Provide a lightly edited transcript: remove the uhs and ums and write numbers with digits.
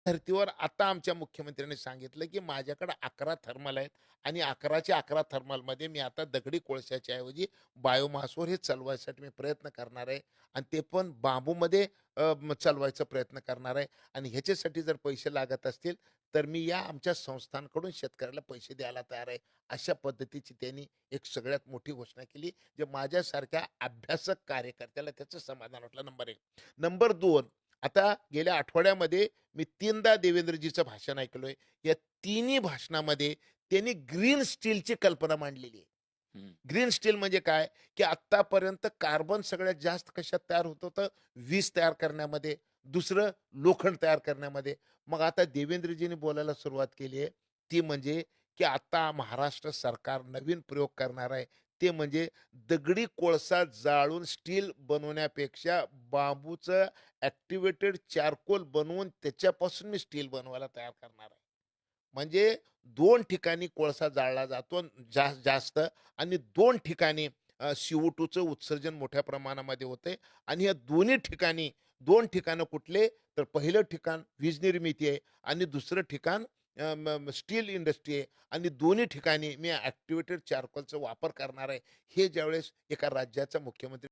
धर्तीवर आता आमच्या मुख्यमंत्र्यांनी सांगितलं, की माझ्याकडे 11 थर्मल आहेत आणि 11च्या 11 थर्मलमध्ये मी आता दगडी कोळशाच्या ऐवजी बायोमासवर हे चालवायसाठी मी प्रयत्न करणार आहे आणि ते पण बांबूमध्ये चालवायचा प्रयत्न करणार आहे आणि ह्याच्यासाठी जर पैसे लागत असतील, तर मी या आमच्या संस्थांकडून शेतकऱ्याला पैसे द्यायला तयार आहे. अशा पद्धतीची त्यांनी एक सगळ्यात मोठी घोषणा केली, जे माझ्यासारख्या अभ्यासक कार्यकर्त्याला त्याचं समाधान वाटलं. नंबर 1. नंबर 2, आता गेल्या आठवड्यामध्ये मी 3दा देवेंद्रजीचं भाषण ऐकलोय. या तिन्ही भाषणामध्ये त्यांनी ग्रीन स्टीलची कल्पना मांडलेली आहे. हं. ग्रीन स्टील म्हणजे काय, की आत्तापर्यंत कार्बन सगळ्यात जास्त कशात तयार होत होतं? वीज तयार करण्यामध्ये, दुसरं लोखंड तयार करण्यामध्ये. मग आता देवेंद्रजींनी बोलायला सुरुवात केली आहे, ती म्हणजे की आता महाराष्ट्र सरकार नवीन प्रयोग करणार आहे. ते म्हणजे दगडी कोळसा जाळून स्टील बनवण्यापेक्षा बांबूचं ॲक्टिव्हेटेड चारकोल बनवून त्याच्यापासून मी स्टील बनवायला तयार करणार आहे. म्हणजे 2 ठिकाणी कोळसा जाळला जातो जास्त आणि 2 ठिकाणी CO2चं उत्सर्जन मोठ्या प्रमाणामध्ये होते आणि या दोन्ही ठिकाणी 2 ठिकाणं कुठले? तर पहिलं ठिकाण वीज निर्मिती आहे आणि दुसरं ठिकाण स्टील इंडस्ट्री आहे आणि दोन्ही ठिकाणी मी ॲक्टिव्हेटेड चारकोलचा वापर करणार आहे. हे ज्यावेळेस एका राज्याचा मुख्यमंत्री